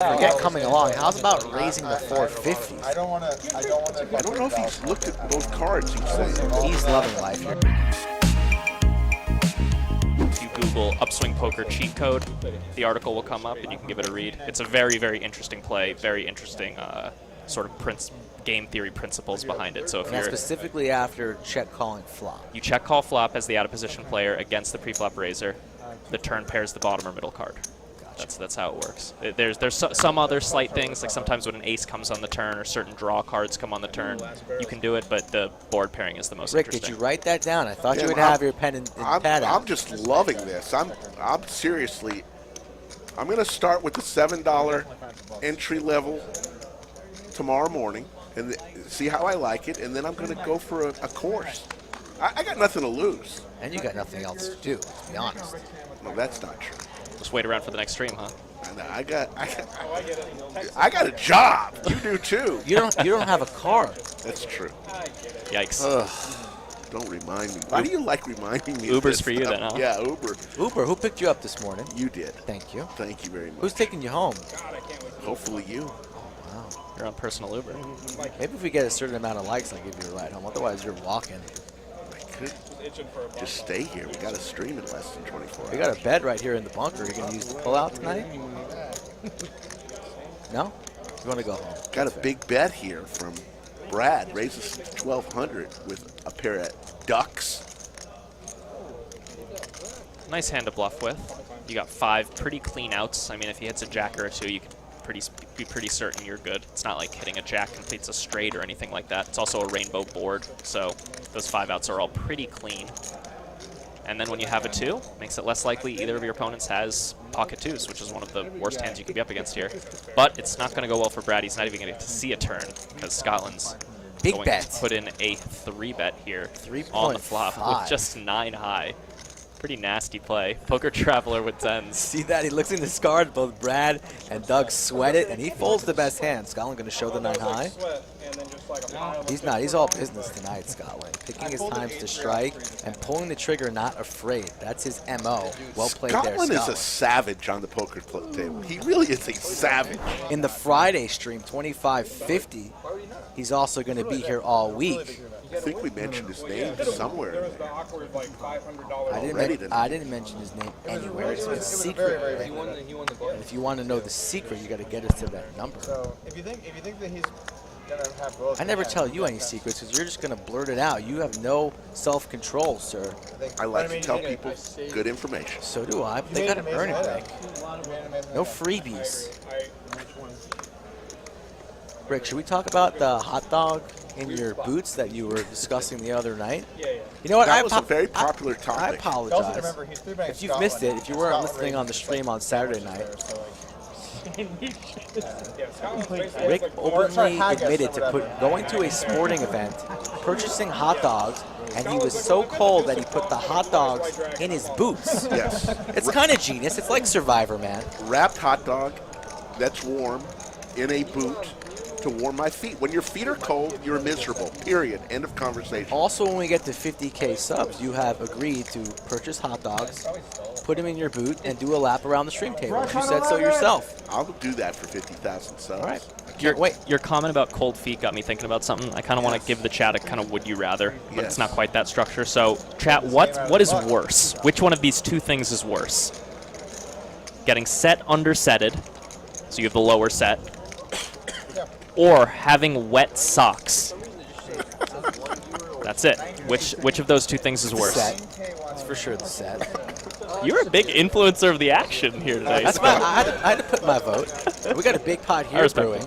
Forget coming along. How's about raising the 450s? I don't know if he's looked at both cards. He's loving life here. If you Google Upswing Poker cheat code, the article will come up and you can give it a read. It's a very, very interesting play, very interesting sort of game theory principles behind it. So if you're specifically after check calling flop, you check call flop as the out of position player against the pre-flop raiser, the turn pairs the bottom or middle card. That's how it works. There's some other slight things, like sometimes when an ace comes on the turn or certain draw cards come on the turn, you can do it, but the board pairing is the most interesting. Rick, did you write that down? I thought you would have your pen and pad out. I'm just loving this. I'm seriously, I'm going to start with the $7 entry level tomorrow morning and see how I like it, and then I'm going to go for a course. I got nothing to lose. And you got nothing else to do, to be honest. No, that's not true. Just wait around for the next stream, huh? I got a job. You do too. You don't have a car. That's true. Yikes. Don't remind me. Why do you like reminding me? Uber's for you then, huh? Yeah, Uber. Uber, who picked you up this morning? You did. Thank you. Thank you very much. Who's taking you home? Hopefully you. Wow. You're on personal Uber. Maybe if we get a certain amount of likes, I'll give you a ride home. Otherwise, you're walking. I could just stay here. We got to stream in less than 24 hours. We got a bed right here in the bunker. Are you going to use the pull-out tonight? No? You want to go home? Got a big bet here from Brad. Raises 1,200 with a pair of ducks. Nice hand to bluff with. You got 5 pretty clean outs. I mean, if he hits a jack or a 2, you can be pretty certain you're good. It's not like hitting a jack completes a straight or anything like that. It's also a rainbow board, so those 5 outs are all pretty clean. And then when you have a 2, makes it less likely either of your opponents has pocket 2s, which is one of the worst hands you can be up against here. But it's not going to go well for Brad. He's not even going to see a turn because Scotland's going to put in a 3-bet here on the flop with just 9 high. Pretty nasty play. Poker Traveler with 10s. See that? He looks in his cards. Both Brad and Doug sweat it, and he folds the best hand. Scotland going to show the 9 high. He's not. He's all business tonight, Scotland. Picking his times to strike and pulling the trigger, not afraid. That's his M.O. Well played there, Scotland is a savage on the poker table. He really is a savage. In the Friday stream, 2550, he's also going to be here all week. I think we mentioned his name somewhere in there. I didn't mention his name anywhere. It's a secret. And if you want to know the secret, you got to get us to that number. So if you think that he's gonna have both, I never tell you any secrets because you're just going to blurt it out. You have no self-control, sir. I like to tell people good information. So do I, but they got to earn it, Rick. No freebies. Rick, should we talk about the hot dog in your boots that you were discussing the other night? You know what? That was a very popular topic. I apologize. If you've missed it, if you weren't listening on the stream on Saturday night, Rick openly admitted to going to a sporting event, purchasing hot dogs, and he was so cold that he put the hot dogs in his boots. Yes. It's kind of genius. It's like Survivor, man. Wrapped hot dog that's warm in a boot to warm my feet. When your feet are cold, you're miserable. Period. End of conversation. Also, when we get to 50K subs, you have agreed to purchase hot dogs, put them in your boot, and do a lap around the stream table. You said so yourself. I'll do that for 50,000 subs. All right. Your comment about cold feet got me thinking about something. I kind of want to give the chat a kind of would you rather, but it's not quite that structure. So, chat, what is worse? Which one of these 2 things is worse? Getting set undersetted, so you have the lower set, or having wet socks? That's it. Which of those 2 things is worse? Set. It's for sure the set. You're a big influencer of the action here today. That's I had to put my vote. We got a big pot here brewing.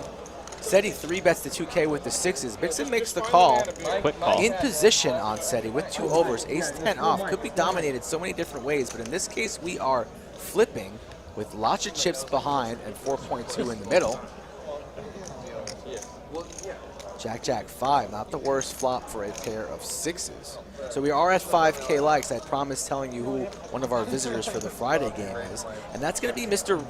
Seti 3-bets to 2K with the 6s. Mixon makes the call. Quick call. In position on Seti with 2 overs. Ace-10 off. Could be dominated so many different ways, but in this case, we are flipping with lots of chips behind and 4.2 in the middle. Jack, 5, not the worst flop for a pair of 6s. So we are at 5K likes. I promised telling you who one of our visitors for the Friday game is. And that's going to be Mr.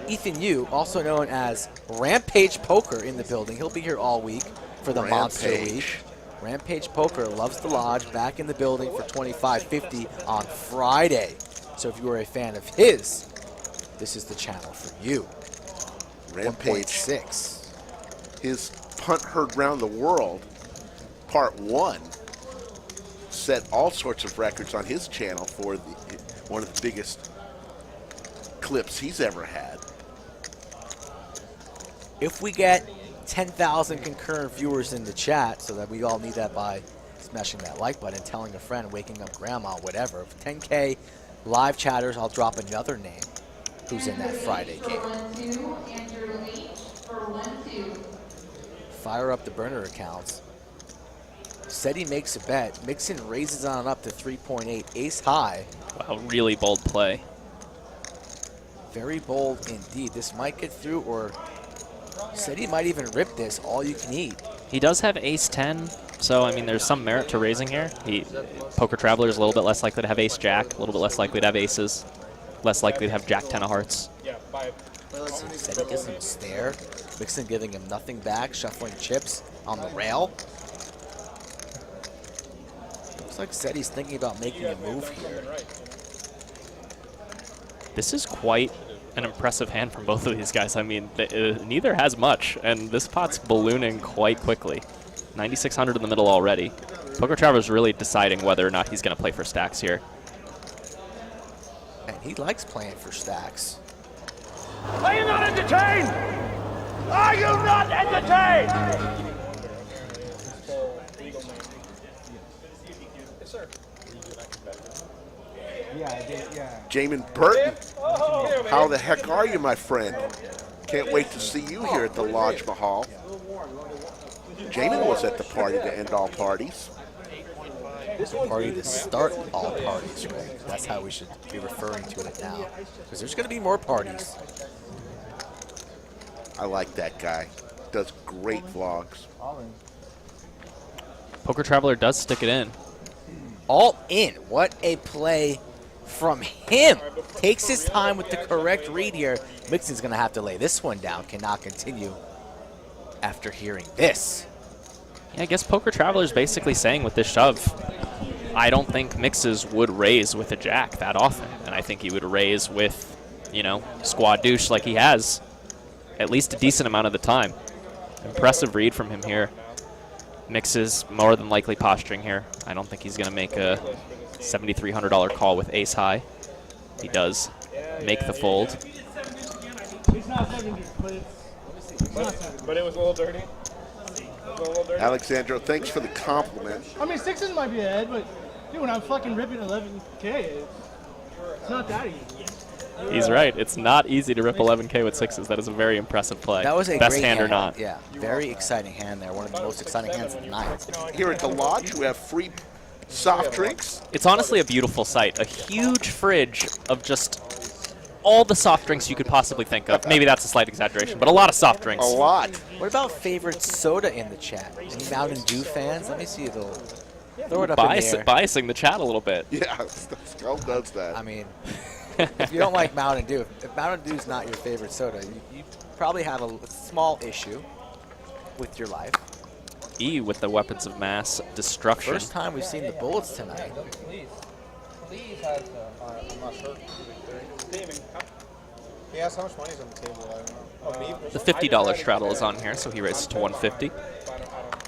Ethan Yu, also known as Rampage Poker in the building. He'll be here all week for the Monster Week. Rampage Poker loves the lodge, back in the building for 2550 on Friday. So if you are a fan of his, this is the channel for you. Rampage. 1.6. His punt heard round the world, part 1, set all sorts of records on his channel for one of the biggest clips he's ever had. If we get 10,000 concurrent viewers in the chat, so that we all need that by smashing that like button, telling a friend, waking up grandma, whatever. If 10K live chatters, I'll drop another name who's in that Friday game. Fire up the burner accounts. Said he makes a bet. Mixon raises on up to 3.8. Ace high. Wow, really bold play. Very bold indeed. This might get through, or said he might even rip this all you can eat. He does have ace 10, so I mean there's some merit to raising here. Poker Traveler is a little bit less likely to have ace jack, a little bit less likely to have aces, less likely to have jack 10 of hearts. Said he doesn't stare. Mixon giving him nothing back, shuffling chips on the rail. Looks like said he's thinking about making a move here. This is quite an impressive hand from both of these guys. I mean, neither has much, and this pot's ballooning quite quickly. 9,600 in the middle already. Poker Traveler's really deciding whether or not he's going to play for stacks here. And he likes playing for stacks. Are you not entertained? Are you not entertained? Jamin Burton, how the heck are you, my friend? Can't wait to see you here at the Lodge Mahal. Jamin was at the party to end all parties. It's a party to start all parties, right? That's how we should be referring to it now. Because there's going to be more parties. I like that guy. Does great vlogs. Poker Traveler does stick it in. All in. What a play from him. Takes his time with the correct read here. Mixon's going to have to lay this one down. Cannot continue after hearing this. Yeah, I guess Poker Traveler's basically saying with this shove, I don't think Mixes would raise with a jack that often. And I think he would raise with, you know, squad douche like he has at least a decent amount of the time. Impressive read from him here. Mixes more than likely posturing here. I don't think he's going to make a $7,300 call with ace high. He does make the fold. But it was a little dirty. Alexandro, thanks for the compliment. I mean, sixes might be ahead, but dude, when I'm fucking ripping 11K, it's not that easy. He's right. It's not easy to rip 11K with sixes. That is a very impressive play. That was a best great hand or not. Yeah, very exciting hand there. One of the most exciting hands of the night. Here at the Lodge, you have free soft drinks. It's honestly a beautiful sight. A huge fridge of just all the soft drinks you could possibly think of. Maybe that's a slight exaggeration, but a lot of soft drinks. A lot. What about favorite soda in the chat? Any Mountain Dew fans? Let me see it. Throw it up in the air. Biasing the chat a little bit. Yeah, Skull does that. I mean, if you don't like Mountain Dew, if Mountain Dew's not your favorite soda, you probably have a small issue with your life. E with the weapons of mass destruction. First time we've seen the bullets tonight. Please has I'm not sure. He asked how much money's on the table. I don't know. Oh, me? The $50 straddle is on here, so he raises to 150.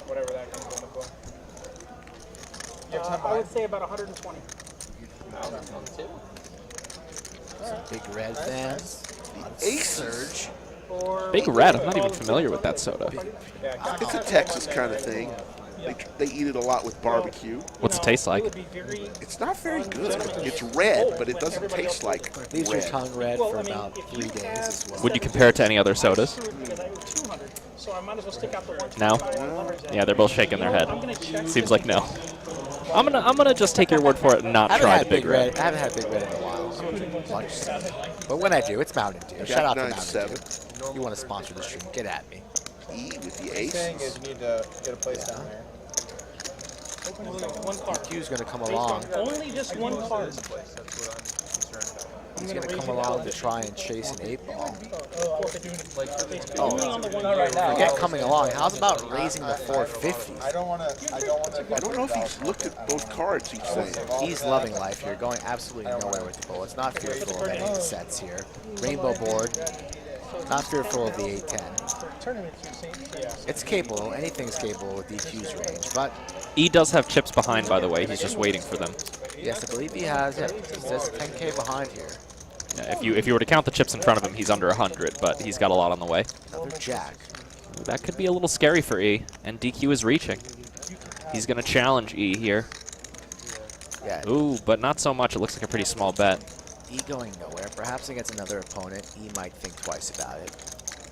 Whatever that comes into play. You have 10 I would say about 120. Some big red fans. Ace Surge. Big Red, I'm not even familiar with that soda. It's a Texas kind of thing. They eat it a lot with barbecue. What's it taste like? It's not very good. It's red, but it doesn't taste like Leaves your red. tongue red for about 3 days as well. Would you compare it to any other sodas? So I might as well stick out the one. No? Yeah, they're both shaking their head. Seems like no. I'm gonna just take your word for it and not I haven't try had the Big Red. I haven't had Big Red in a while. Much. But when I do, it's Mountain Dew. Shout out to Mountain 9-7. Dew. You want to sponsor the stream, get at me. E with the What he's saying aces. is you need to get a place down there. One card. Q's going to come along. Only just one card. That's what I'm concerned about. He's going to come along to try and chase an 8-ball. Only on the one right now. Forget coming along. How's about raising the 450s? I don't know if he's looked at both cards he's saying. He's loving life here, going absolutely nowhere with the bullets. Not fearful of any sets here. Rainbow board. Not fearful of the 8-10. Tournaments you've seen. Yeah. It's capable. Anything's capable with DQ's range, but E does have chips behind, by the way. He's just waiting for them. yes, I believe he has it. He's just 10K behind here. Yeah, if you were to count the chips in front of him, he's under 100, but he's got a lot on the way. Another jack. Ooh, that could be a little scary for E, and DQ is reaching. He's going to challenge E here. Yeah. Ooh, but not so much. It looks like a pretty small bet. E going nowhere. Perhaps against another opponent, E might think twice about it.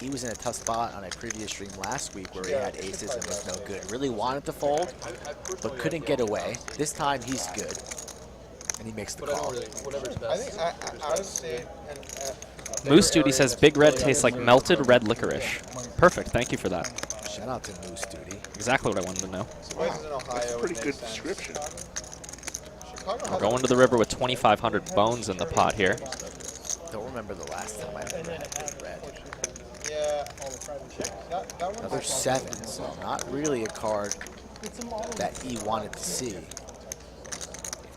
E was in a tough spot on a previous stream last week where he had aces and was no good. Really wanted to fold, but couldn't get away. This time he's good, and he makes the call. I think honestly, Moose Duty says Big Red tastes like melted red licorice. Perfect. Thank you for that. Shout out to Moose Duty. Exactly what I wanted to know. That's a pretty good description. We're going to the river with 2,500 bones in the pot here. Don't remember the last time I ever had Big Red. yeah, Another 7, so not really a card that E wanted to see.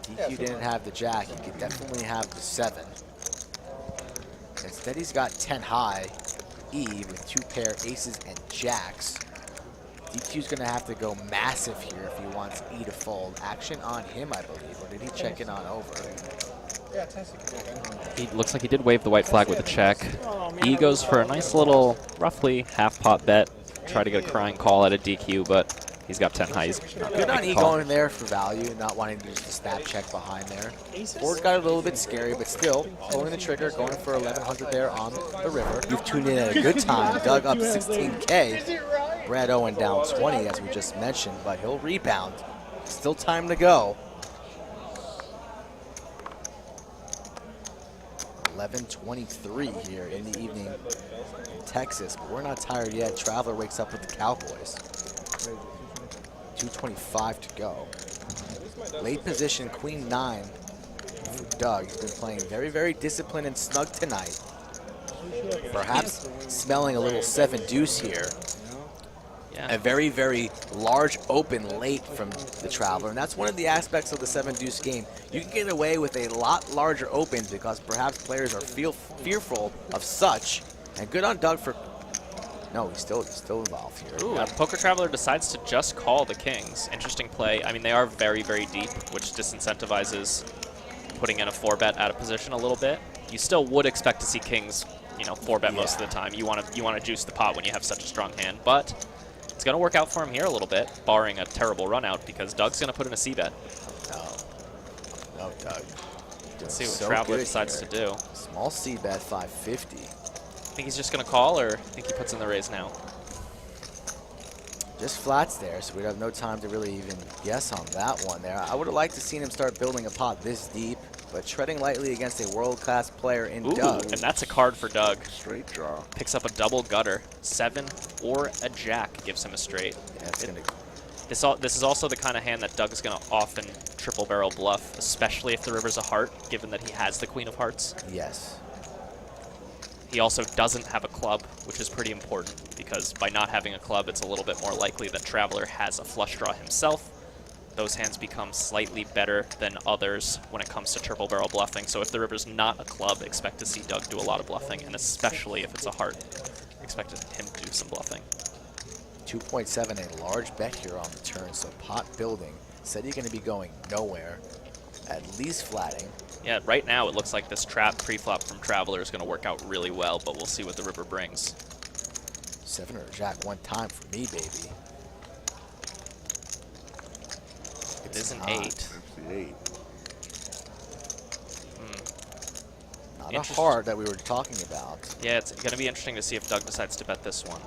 If DQ didn't have the jack, he could definitely have the 7. Instead, he's got 10 high, E with 2 pair aces and jacks. DQ's gonna have to go massive here if he wants E to fold. Action on him, I believe, or did he check it on over? He looks like he did wave the white flag with a check. E goes for a nice little, roughly half-pot bet. Try to get a crying call at a DQ, but he's got 10 highs. Good on E going there for value, not wanting to use the snap check behind there. Board got a little bit scary, but still, pulling the trigger, going for 1,100 there on the river. You've tuned in at a good time. Doug up 16K. Brad Owen down 20, as we just mentioned, but he'll rebound. Still time to go. 11:23 here in the evening in Texas, but we're not tired yet. Traveler wakes up with the Cowboys. 2:25 to go. Late position, Queen 9 for Doug. He's been playing very, very disciplined and snug tonight. Perhaps smelling a little 7 deuce here. Yeah. A very, very large open late from the Traveler, and that's one of the aspects of the 7 deuce game. You can get away with a lot larger opens because perhaps players are fearful of such. And good on Doug for. No, he's still involved here. Ooh, Poker Traveler decides to just call the kings. Interesting play. I mean, they are very, very deep, which disincentivizes putting in a 4-bet out of position a little bit. You still would expect to see kings, you know, 4-bet most of the time. You want to juice the pot when you have such a strong hand, but it's going to work out for him here a little bit, barring a terrible run out, because Doug's going to put in a C-bet. No, Doug. Let's see what Traveler decides to do. Small C-bet, 550. Think he's just going to call, or think he puts in the raise now? Just flats there, so we'd have no time to really even guess on that one there. I would have liked to seen him start building a pot this deep, but treading lightly against a world-class player in Doug. And that's a card for Doug. Straight draw. Picks up a double gutter. 7 or a jack gives him a straight. Yeah, This is also the kind of hand that Doug's going to often triple barrel bluff, especially if the river's a heart, given that he has the queen of hearts. yes. He also doesn't have a club, which is pretty important, because by not having a club, it's a little bit more likely that Traveler has a flush draw himself. Those hands become slightly better than others when it comes to triple barrel bluffing. So if the river's not a club, expect to see Doug do a lot of bluffing, and especially if it's a heart, expect him to do some bluffing. 2.7, a large bet here on the turn, so pot building. Said he's going to be going nowhere, at least flatting. Yeah, right now it looks like this trap pre-flop from Traveler is going to work out really well, but we'll see what the river brings. 7 or a jack one time for me, baby. It is an not. 8. That's the 8. Not a heart that we were talking about. Yeah, it's going to be interesting to see if Doug decides to bet this one.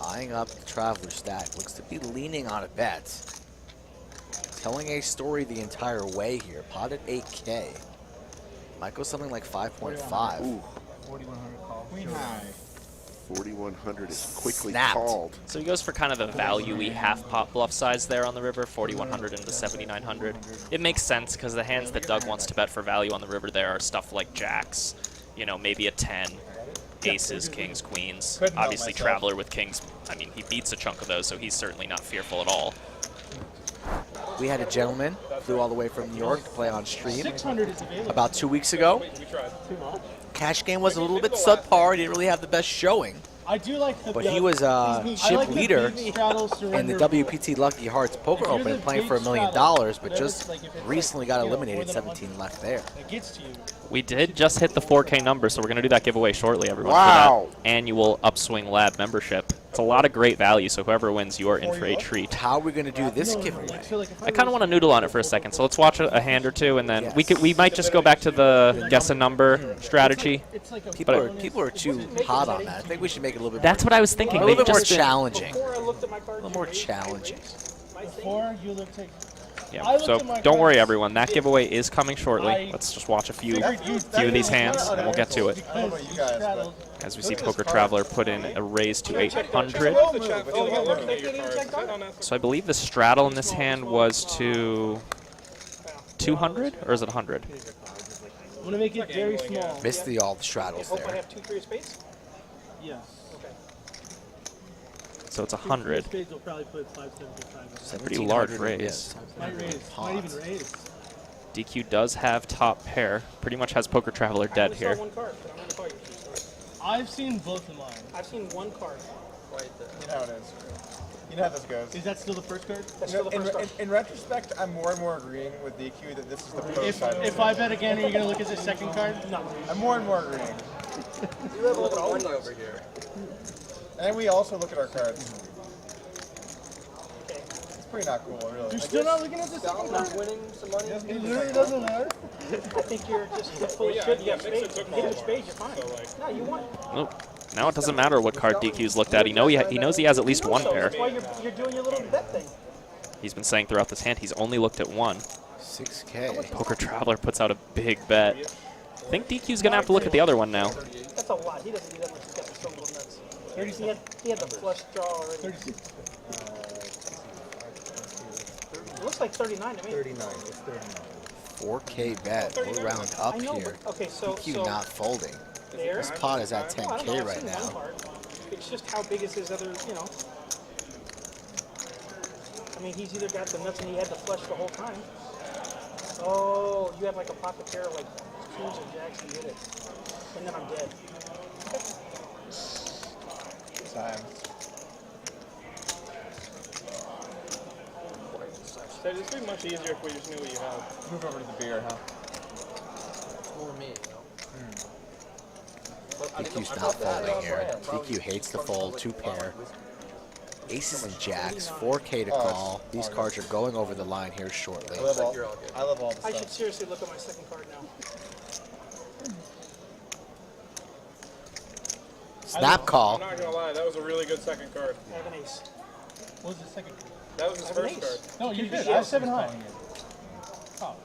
Eyeing up the Traveler stack. Looks to be leaning on a bet. Telling a story the entire way here. Pot at 8K. Might go something like 5.5. Ooh, 4,100 call. Queen high. 4,100 is quickly Snapped. called. So he goes for kind of a value-y half-pot bluff size there on the river, 4,100 into 7,900. It makes sense because the hands that Doug wants to bet for value on the river there are stuff like jacks, you know, maybe a 10, aces, kings, queens. Couldn't help Obviously, myself. Traveler with kings, I mean, he beats a chunk of those, so he's certainly not fearful at all. We had a gentleman flew all the way from New York to play on stream 600 is available. about 2 weeks ago. Cash game was a little bit subpar. He didn't really have the best showing. I do like the. But he was chip leader in the WP. WPT Lucky Hearts Poker You're Open the playing for $1 big million, straddle. but Whatever, just like, if it's recently like, got you know, eliminated, more than 17 left there. It gets to you. We did just hit the 4K number, so we're going to do that giveaway shortly, everyone. Wow. For that annual Upswing Lab membership. It's a lot of great value, so whoever wins, you're in for a treat. How are we going to do this giveaway? I kind of want to noodle on it for a second, so let's watch a hand or two, and then we might just go back to the guess a number strategy. People are too hot on that. I think we should make it a little bit That's what I was thinking. a little bit more They've just challenging. Before I looked at my A card, little more challenging. Before you look at. Yeah, so don't worry, everyone. That giveaway is coming shortly. Let's just watch a few of these hands, and we'll get to it. As we see Poker Traveler put in a raise to 800. So I believe the straddle in this hand was to 200, or is it 100? I'm going to make it very small. Missed all the straddles hope I there. have 2 3 of spades. Yes. So it's 100. Spades will probably put 575. Pretty large 1700, raise. yes. Might raise. Might even raise. DQ does have top pair. Pretty much has Poker Traveler dead I here. saw one card, but I'm going to call you. I've seen both of mine. I've seen one card. You know how it is. You know how this goes. Is that still the first card? That's still the first card. In retrospect, I'm more and more agreeing with DQ that this is the pro side. If I bet again, are you going to look at the second card? No. I'm more and more agreeing. You have a little money over here. And we also look at our cards. It's pretty not cool, really. You're still not looking at the second card? I'm winning some money. It literally doesn't matter. I think you're just full of shit. You have spades. You hit your spades, you're fine. No, you won. Nope. Now it doesn't matter what card DQ's looked at. He knows he has at least one pair. That's why you're doing your little bet thing. He's been saying throughout this hand he's only looked at one. 6K. Poker Traveler puts out a big bet. I think DQ's going to have to look at the other one now. That's a lot. He doesn't do that much. He's got the stone cold nuts. He had the flush draw already. It looks like 39 to me. 39. It's 39. 4K bet. We'll round up I know, here. but, okay, so DQ not folding. there. This pot is at No, I don't know, 10K I've right seen one now. card. It's just how big is his other, you know. I mean, he's either got the nuts and he had the flush the whole time. Oh, you have like a pocket pair of like 2s and jacks and you hit it. And then I'm dead. Time. So this would be much easier if we just knew what you have. Move over to the beer, huh? DQ's not folding here. DQ hates to fold, 2 pair. Aces and jacks, 4K to call. These cards are going over the line here shortly. I love all the I should stuff. seriously look at my second card now. Snap call. I'm not gonna lie, that was a really good second card. I have an ace. What was the second card? That was his I have an first ace. card. No, you did. I have 7 high. Oh.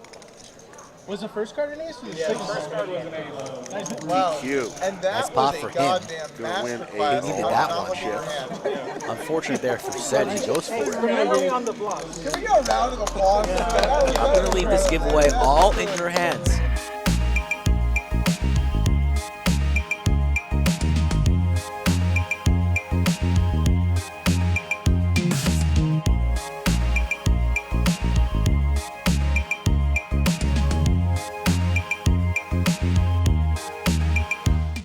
Was the first card an ace? Or the Yeah, the second first card was an ace. Nice. Wow. DQ. And Nice that pot was for a him. goddamn Gonna win masterclass. He needed on that not one, looking at your hand. Unfortunate there for Sed. He goes for it. Remember me on the bluffs. Can we go a round of applause? I'm going to leave this giveaway all in your hands.